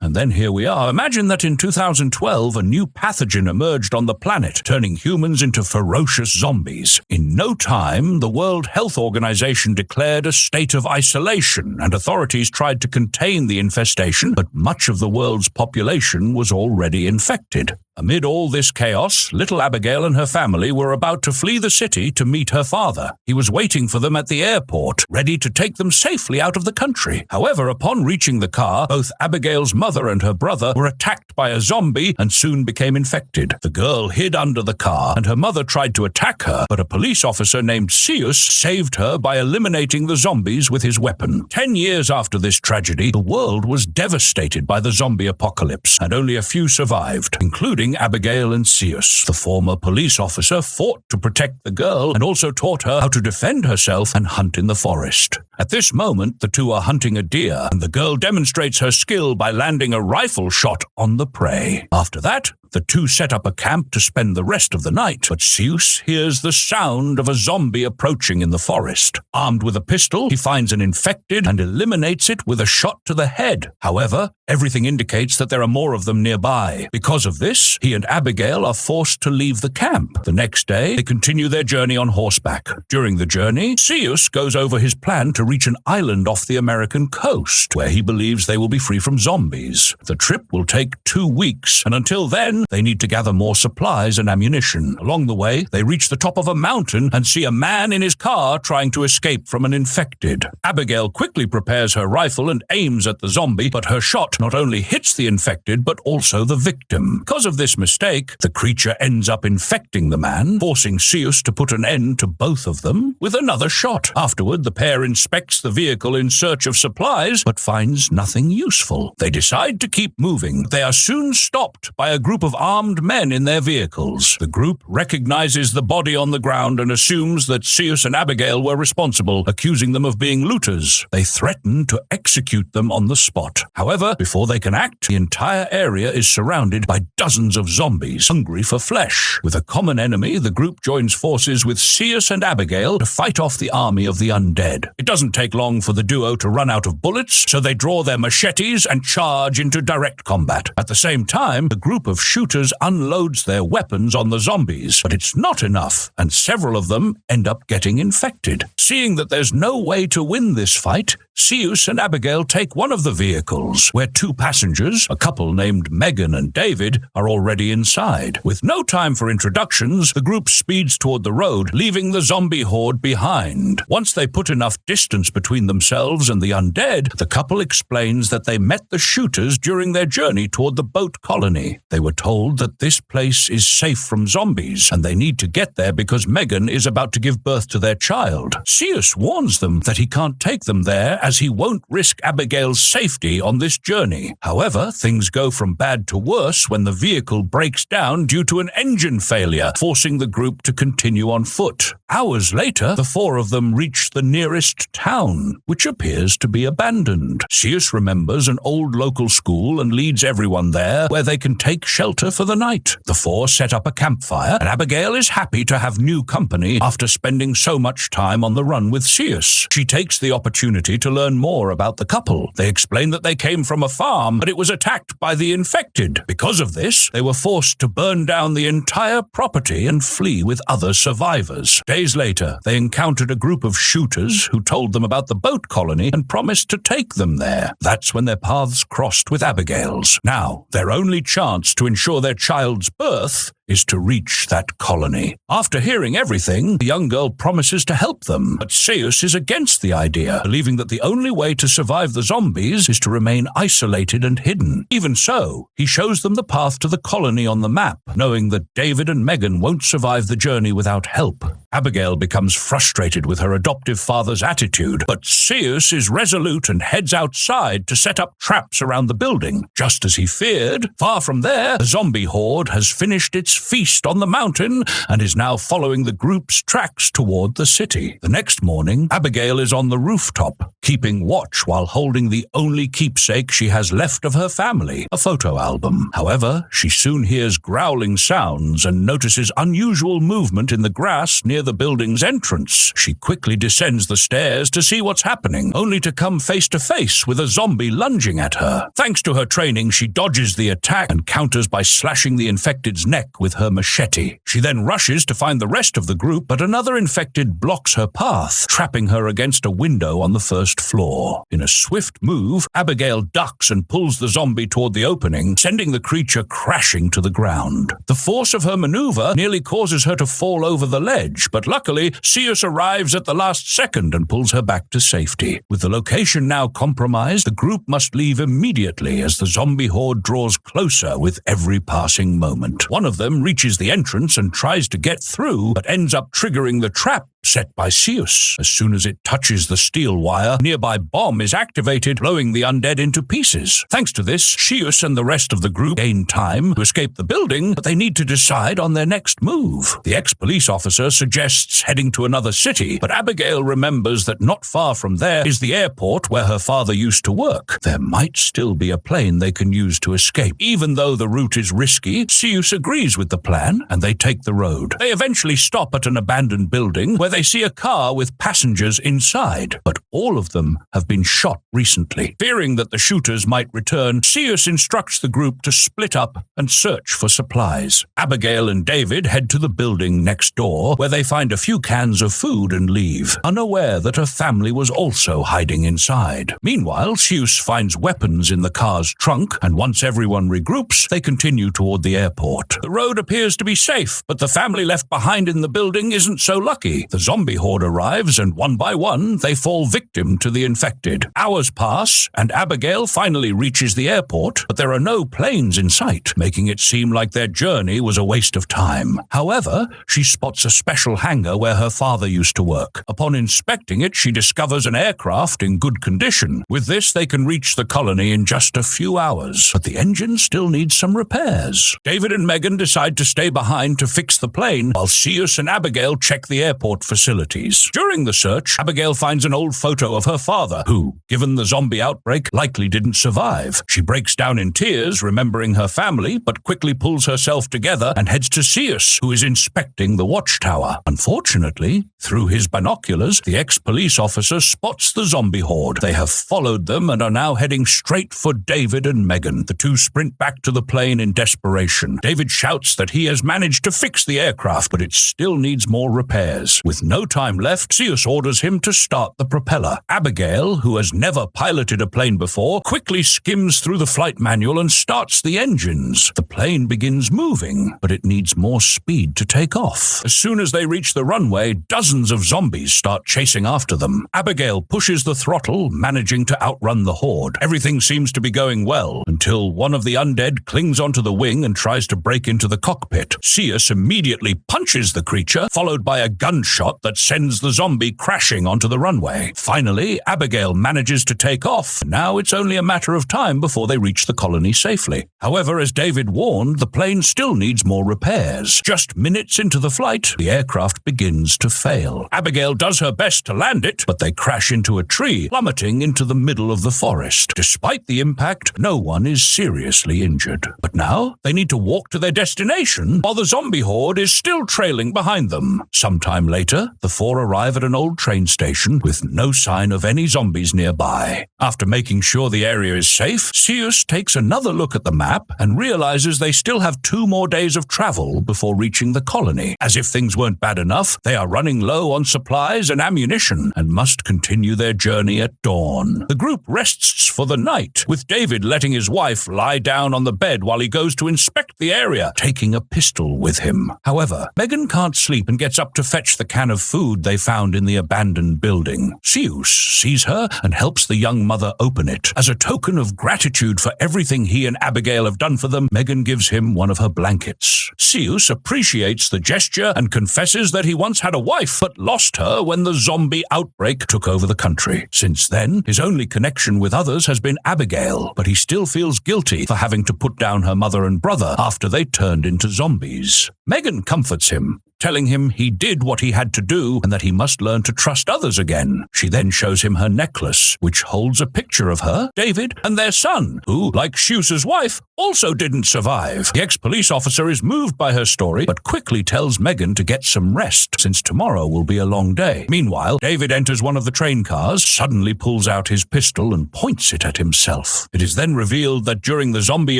And then here we are. Imagine that in 2012, a new pathogen emerged on the planet, turning humans into ferocious zombies. In no time, the World Health Organization declared a state of isolation, and authorities tried to contain the infestation, but much of the world's population was already infected. Amid all this chaos, little Abigail and her family were about to flee the city to meet her father. He was waiting for them at the airport, ready to take them safely out of the country. However, upon reaching the car, both Abigail's mother and her brother were attacked by a zombie and soon became infected. The girl hid under the car, and her mother tried to attack her, but a police officer named Zeus saved her by eliminating the zombies with his weapon. 10 years after this tragedy, the world was devastated by the zombie apocalypse, and only a few survived, including Abigail and Zeus. The former police officer fought to protect the girl and also taught her how to defend herself and hunt in the forest. At this moment, the two are hunting a deer, and the girl demonstrates her skill by landing a rifle shot on the prey. After that, the two set up a camp to spend the rest of the night, but Zeus hears the sound of a zombie approaching in the forest. Armed with a pistol, he finds an infected and eliminates it with a shot to the head. However, everything indicates that there are more of them nearby. Because of this, he and Abigail are forced to leave the camp. The next day, they continue their journey on horseback. During the journey, Zeus goes over his plan to reach an island off the American coast, where he believes they will be free from zombies. The trip will take 2 weeks, and until then, they need to gather more supplies and ammunition. Along the way, they reach the top of a mountain and see a man in his car trying to escape from an infected. Abigail quickly prepares her rifle and aims at the zombie, but her shot not only hits the infected, but also the victim. Because of this mistake, the creature ends up infecting the man, forcing Zeus to put an end to both of them with another shot. Afterward, the pair inspects the vehicle in search of supplies, but finds nothing useful. They decide to keep moving. They are soon stopped by a group of armed men in their vehicles. The group recognizes the body on the ground and assumes that Zeus and Abigail were responsible, accusing them of being looters. They threaten to execute them on the spot. However, before they can act, the entire area is surrounded by dozens of zombies hungry for flesh. With a common enemy, the group joins forces with Zeus and Abigail to fight off the army of the undead. It doesn't take long for the duo to run out of bullets, so they draw their machetes and charge into direct combat. At the same time, the group of shooters unloads their weapons on the zombies, but it's not enough, and several of them end up getting infected. Seeing that there's no way to win this fight, Zeus and Abigail take one of the vehicles, where 2 passengers, a couple named Megan and David, are already inside. With no time for introductions, the group speeds toward the road, leaving the zombie horde behind. Once they put enough distance between themselves and the undead, the couple explains that they met the shooters during their journey toward the boat colony. They were told that this place is safe from zombies, and they need to get there because Megan is about to give birth to their child. Zeus warns them that he can't take them there as he won't risk Abigail's safety on this journey. However, things go from bad to worse when the vehicle breaks down due to an engine failure, forcing the group to continue on foot. Hours later, the 4 of them reach the nearest town, which appears to be abandoned. Zeus remembers an old local school and leads everyone there, where they can take shelter for the night. The 4 set up a campfire, and Abigail is happy to have new company after spending so much time on the run with Zeus. She takes the opportunity to learn more about the couple. They explain that they came from a farm, but it was attacked by the infected. Because of this, they were forced to burn down the entire property and flee with other survivors. Days later, they encountered a group of shooters who told them about the boat colony and promised to take them there. That's when their paths crossed with Abigail's. Now, their only chance to ensure their child's birth is to reach that colony. After hearing everything, the young girl promises to help them, but Zeus is against the idea, believing that the only way to survive the zombies is to remain isolated and hidden. Even so, he shows them the path to the colony on the map, knowing that David and Megan won't survive the journey without help. Abigail becomes frustrated with her adoptive father's attitude, but Zeus is resolute and heads outside to set up traps around the building. Just as he feared, far from there, the zombie horde has finished its feast on the mountain and is now following the group's tracks toward the city. The next morning, Abigail is on the rooftop, keeping watch while holding the only keepsake she has left of her family, a photo album. However, she soon hears growling sounds and notices unusual movement in the grass near the building's entrance. She quickly descends the stairs to see what's happening, only to come face to face with a zombie lunging at her. Thanks to her training, she dodges the attack and counters by slashing the infected's neck with her machete. She then rushes to find the rest of the group, but another infected blocks her path, trapping her against a window on the first floor. In a swift move, Abigail ducks and pulls the zombie toward the opening, sending the creature crashing to the ground. The force of her maneuver nearly causes her to fall over the ledge, but luckily, Sius arrives at the last second and pulls her back to safety. With the location now compromised, the group must leave immediately as the zombie horde draws closer with every passing moment. One of them reaches the entrance and tries to get through, but ends up triggering the trap set by Sius. As soon as it touches the steel wire, a nearby bomb is activated, blowing the undead into pieces. Thanks to this, Sius and the rest of the group gain time to escape the building, but they need to decide on their next move. The ex-police officer suggests heading to another city, but Abigail remembers that not far from there is the airport where her father used to work. There might still be a plane they can use to escape. Even though the route is risky, Sius agrees with the plan, and they take the road. They eventually stop at an abandoned building where they see a car with passengers inside, but all of them have been shot recently. Fearing that the shooters might return, Sius instructs the group to split up and search for supplies. Abigail and David head to the building next door, where they find a few cans of food and leave, unaware that her family was also hiding inside. Meanwhile, Sius finds weapons in the car's trunk, and once everyone regroups, they continue toward the airport. The road appears to be safe, but the family left behind in the building isn't so lucky. The zombie horde arrives, and one by one, they fall victim to the infected. Hours pass, and Abigail finally reaches the airport, but there are no planes in sight, making it seem like their journey was a waste of time. However, she spots a special hangar where her father used to work. Upon inspecting it, she discovers an aircraft in good condition. With this, they can reach the colony in just a few hours, but the engine still needs some repairs. David and Megan decide to stay behind to fix the plane, while Sius and Abigail check the airport facilities. During the search, Abigail finds an old photo of her father, who, given the zombie outbreak, likely didn't survive. She breaks down in tears, remembering her family, but quickly pulls herself together and heads to Sius, who is inspecting the watchtower. Unfortunately, through his binoculars, the ex-police officer spots the zombie horde. They have followed them and are now heading straight for David and Megan. The two sprint back to the plane in desperation. David shouts that he has managed to fix the aircraft, but it still needs more repairs. With no time left, Sius orders him to start the propeller. Abigail, who has never piloted a plane before, quickly skims through the flight manual and starts the engines. The plane begins moving, but it needs more speed to take off. As soon as they reach the runway, dozens of zombies start chasing after them. Abigail pushes the throttle, managing to outrun the horde. Everything seems to be going well, until one of the undead clings onto the wing and tries to break into the cockpit. Sius immediately punches the creature, followed by a gunshot that sends the zombie crashing onto the runway. Finally, Abigail manages to take off. Now it's only a matter of time before they reach the colony safely. However, as David warned, the plane still needs more repairs. Just minutes into the flight, the aircraft begins to fail. Abigail does her best to land it, but they crash into a tree, plummeting into the middle of the forest. Despite the impact, no one is seriously injured. But now, they need to walk to their destination while the zombie horde is still trailing behind them. Sometime later, the four arrive at an old train station with no sign of any zombies nearby. After making sure the area is safe, Sius takes another look at the map and realizes they still have 2 more days of travel before reaching the colony. As if things weren't bad enough, they are running low on supplies and ammunition and must continue their journey at dawn. The group rests for the night, with David letting his wife lie down on the bed while he goes to inspect the area, taking a pistol with him. However, Megan can't sleep and gets up to fetch the can of food they found in the abandoned building. Sius sees her and helps the young mother open it. As a token of gratitude for everything he and Abigail have done for them, Megan gives him one of her blankets. Sius appreciates the gesture and confesses that he once had a wife but lost her when the zombie outbreak took over the country. Since then, his only connection with others has been Abigail, but he still feels guilty for having to put down her mother and brother after they turned into zombies. Megan comforts him, telling him he did what he had to do and that he must learn to trust others again. She then shows him her necklace, which holds a picture of her, David, and their son, who, like Schuster's wife, also didn't survive. The ex-police officer is moved by her story, but quickly tells Megan to get some rest, since tomorrow will be a long day. Meanwhile, David enters one of the train cars, suddenly pulls out his pistol and points it at himself. It is then revealed that during the zombie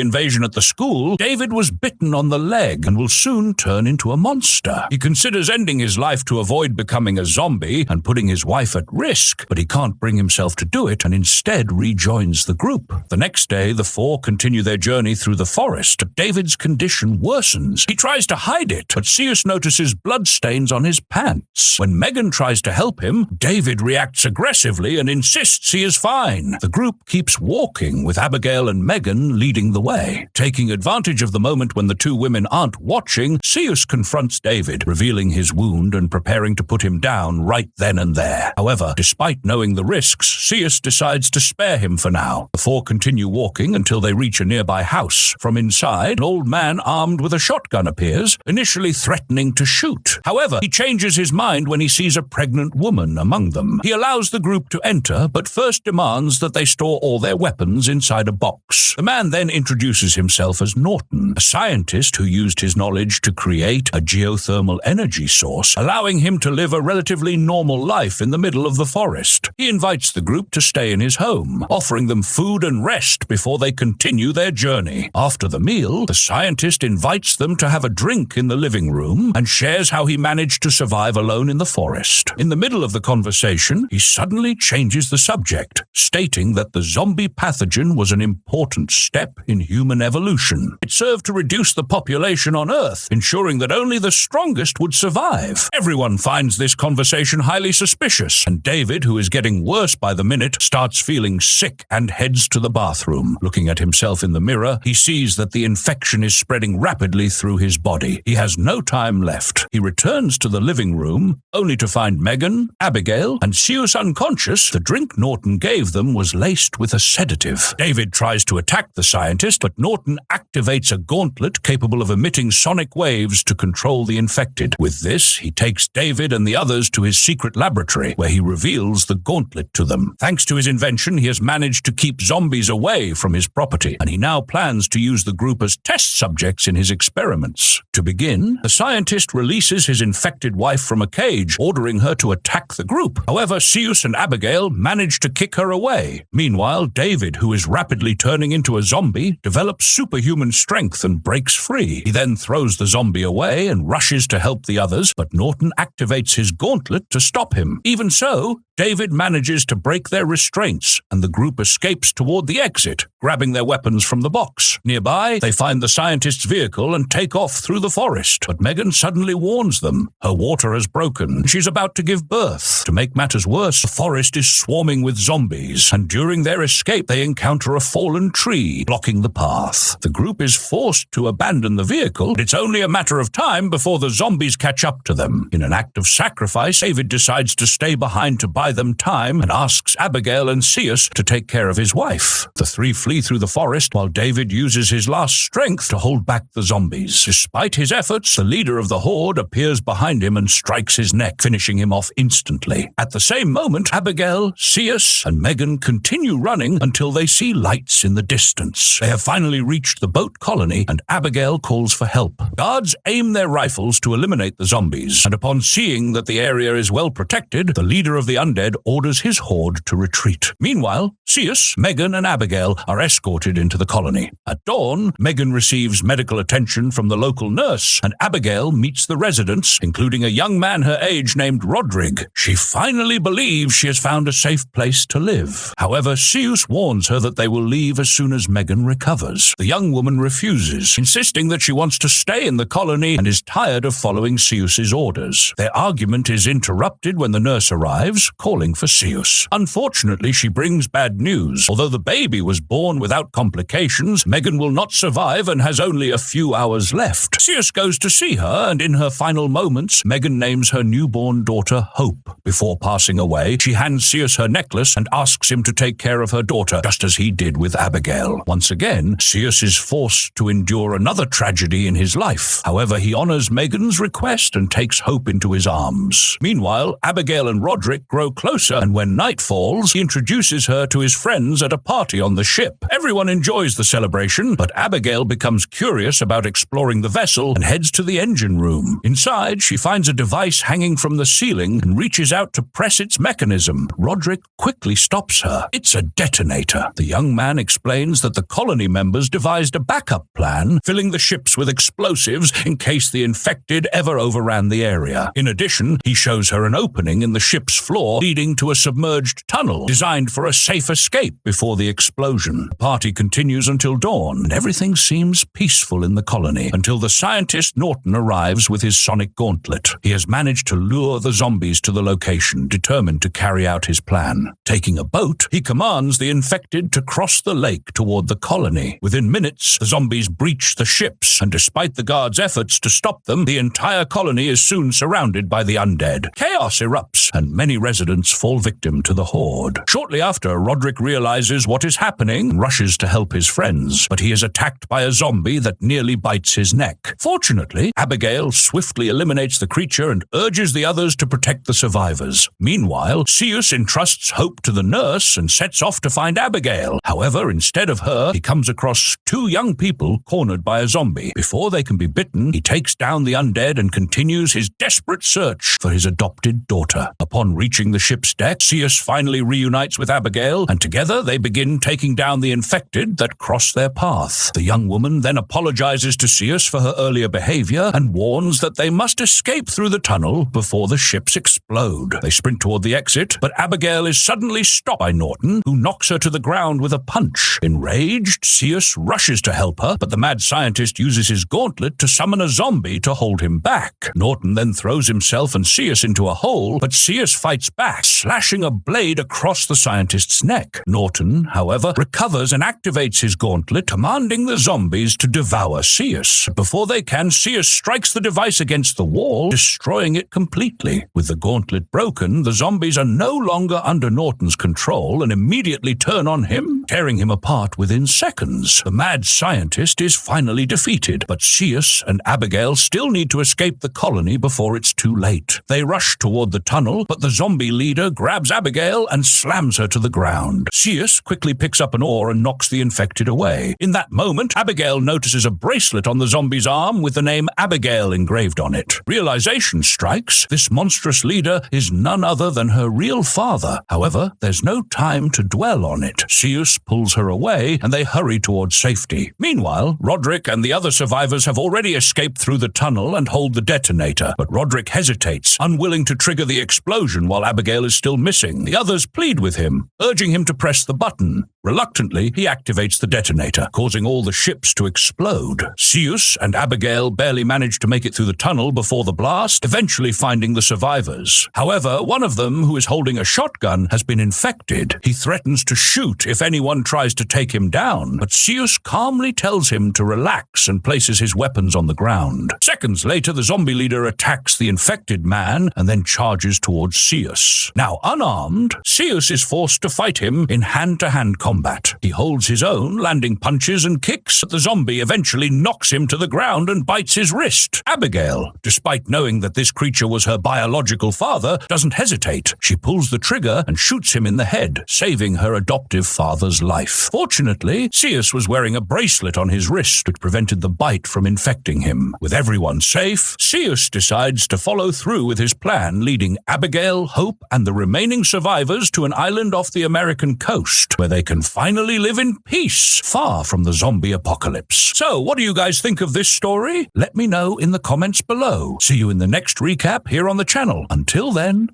invasion at the school, David was bitten on the leg and will soon turn into a monster. He considers ending his life to avoid becoming a zombie and putting his wife at risk, but he can't bring himself to do it and instead rejoins the group. The next day, the four continue their journey through the forest. David's condition worsens. He tries to hide it, but Seus notices bloodstains on his pants. When Megan tries to help him, David reacts aggressively and insists he is fine. The group keeps walking, with Abigail and Megan leading the way. Taking advantage of the moment when the two women aren't watching, Seus confronts David, revealing his wound and preparing to put him down right then and there. However, despite knowing the risks, Seus decides to spare him for now. The four continue walking until they reach a nearby house. From inside, an old man armed with a shotgun appears, initially threatening to shoot. However, he changes his mind when he sees a pregnant woman among them. He allows the group to enter, but first demands that they store all their weapons inside a box. The man then introduces himself as Norton, a scientist who used his knowledge to create a geothermal energy source, allowing him to live a relatively normal life in the middle of the forest. He invites the group to stay in his home, offering them food and rest before they continue their journey. After the meal, the scientist invites them to have a drink in the living room and shares how he managed to survive alone in the forest. In the middle of the conversation, he suddenly changes the subject, stating that the zombie pathogen was an important step in human evolution. It served to reduce the population on Earth, ensuring that only the strongest would survive. Everyone finds this conversation highly suspicious, and David, who is getting worse by the minute, starts feeling sick and heads to the bathroom. Looking at himself in the mirror, he sees that the infection is spreading rapidly through his body. He has no time left. He returns to the living room, only to find Megan, Abigail, and Seus unconscious. The drink Norton gave them was laced with a sedative. David tries to attack the scientist, but Norton activates a gauntlet capable of emitting sonic waves to control the infected. With this, he takes David and the others to his secret laboratory, where he reveals the gauntlet to them. Thanks to his invention, he has managed to keep zombies away from his property, and he now plans to use the group as test subjects in his experiments. To begin, the scientist releases his infected wife from a cage, ordering her to attack the group. However, Seus and Abigail manage to kick her away. Meanwhile, David, who is rapidly turning into a zombie, develops superhuman strength and breaks free. He then throws the zombie away and rushes to help the others, but Norton activates his gauntlet to stop him. Even so, David manages to break their restraints, and the group escapes toward the exit, grabbing their weapons from the box. Nearby, they find the scientist's vehicle and take off through the forest, but Megan suddenly warns them. Her water has broken. She's about to give birth. To make matters worse, the forest is swarming with zombies, and during their escape, they encounter a fallen tree blocking the path. The group is forced to abandon the vehicle, but it's only a matter of time before the zombies catch up to them. In an act of sacrifice, David decides to stay behind to buy them time and asks Abigail and Seus to take care of his wife. The three flee through the forest while David uses his last strength to hold back the zombies. Despite his efforts, the leader of the horde appears behind him and strikes his neck, finishing him off instantly. At the same moment, Abigail, Seus, and Megan continue running until they see lights in the distance. They have finally reached the boat colony, and Abigail calls for help. Guards aim their rifles to eliminate the zombies, and upon seeing that the area is well protected, the leader of the undead orders his horde to retreat. Meanwhile, Seus, Megan, and Abigail are escorted into the colony. At dawn, Megan receives medical attention from the local nurse, and Abigail meets the residents, including a young man her age named Rodrigue. She finally believes she has found a safe place to live. However, Seus warns her that they will leave as soon as Megan recovers. The young woman refuses, insisting that she wants to stay in the colony and is tired of following Seus's orders. Their argument is interrupted when the nurse arrives, calling for Zeus. Unfortunately, she brings bad news. Although the baby was born without complications, Megan will not survive and has only a few hours left. Zeus goes to see her, and in her final moments, Megan names her newborn daughter Hope. Before passing away, she hands Zeus her necklace and asks him to take care of her daughter, just as he did with Abigail. Once again, Zeus is forced to endure another tragedy in his life. However, he honors Megan's request and takes Hope into his arms. Meanwhile, Abigail and Roderick grow closer, and when night falls, he introduces her to his friends at a party on the ship. Everyone enjoys the celebration, but Abigail becomes curious about exploring the vessel and heads to the engine room. Inside, she finds a device hanging from the ceiling and reaches out to press its mechanism. Roderick quickly stops her. It's a detonator. The young man explains that the colony members devised a backup plan, filling the ships with explosives in case the infected ever overran the area. In addition, he shows her an opening in the ship's floor leading to a submerged tunnel designed for a safe escape before the explosion. The party continues until dawn, and everything seems peaceful in the colony until the scientist Norton arrives with his sonic gauntlet. He has managed to lure the zombies to the location, determined to carry out his plan. Taking a boat, he commands the infected to cross the lake toward the colony. Within minutes, the zombies breach the ships, and despite the guards' efforts to stop them, the entire colony is soon surrounded by the undead. Chaos erupts, and many residents fall victim to the horde. Shortly after, Roderick realizes what is happening and rushes to help his friends, but he is attacked by a zombie that nearly bites his neck. Fortunately, Abigail swiftly eliminates the creature and urges the others to protect the survivors. Meanwhile, Zeus entrusts Hope to the nurse and sets off to find Abigail. However, instead of her, he comes across two young people cornered by a zombie. Before they can be bitten, he takes down the undead and continues his desperate search for his adopted daughter. Upon reaching the ship's deck, Zeus finally reunites with Abigail, and together they begin taking down the infected that cross their path. The young woman then apologizes to Zeus for her earlier behavior and warns that they must escape through the tunnel before the ships explode. They sprint toward the exit, but Abigail is suddenly stopped by Norton, who knocks her to the ground with a punch. Enraged, Zeus rushes to help her, but the mad scientist uses his gauntlet to summon a zombie to hold him back. Norton then throws himself and Zeus into a hole, but Zeus fights back, slashing a blade across the scientist's neck. Norton, however, recovers and activates his gauntlet, commanding the zombies to devour Zeus. Before they can, Zeus strikes the device against the wall, destroying it completely. With the gauntlet broken, the zombies are no longer under Norton's control and immediately turn on him, tearing him apart within seconds. The mad scientist is finally defeated, but Zeus and Abigail still need to escape the colony before it's too late. They rush toward the tunnel, but the zombie leader grabs Abigail and slams her to the ground. Zeus quickly picks up an oar and knocks the infected away. In that moment, Abigail notices a bracelet on the zombie's arm with the name Abigail engraved on it. Realization strikes. This monstrous leader is none other than her real father. However, there's no time to dwell on it. Zeus pulls her away, and they hurry towards safety. Meanwhile, Roderick and the other survivors have already escaped through the tunnel and hold the detonator, but Roderick hesitates, unwilling to trigger the explosion while Abigail is still missing. The others plead with him, urging him to press the button. Reluctantly, he activates the detonator, causing all the ships to explode. Zeus and Abigail barely manage to make it through the tunnel before the blast, eventually finding the survivors. However, one of them, who is holding a shotgun, has been infected. He threatens to shoot if anyone tries to take him down, but Zeus calmly tells him to relax and places his weapons on the ground. Seconds later, the zombie leader attacks the infected man and then charges towards Zeus. Now unarmed, Zeus is forced to fight him in hand-to-hand combat. He holds his own, landing punches and kicks, but the zombie eventually knocks him to the ground and bites his wrist. Abigail, despite knowing that this creature was her biological father, doesn't hesitate. She pulls the trigger and shoots him in the head, saving her adoptive father's life. Fortunately, Zeus was wearing a bracelet on his wrist, which prevented the bite from infecting him. With everyone safe, Zeus decides to follow through with his plan, leading Abigail, Hope, and the remaining survivors to an island off the American coast, where they can finally live in peace, far from the zombie apocalypse. So, what do you guys think of this story? Let me know in the comments below. See you in the next recap here on the channel. Until then,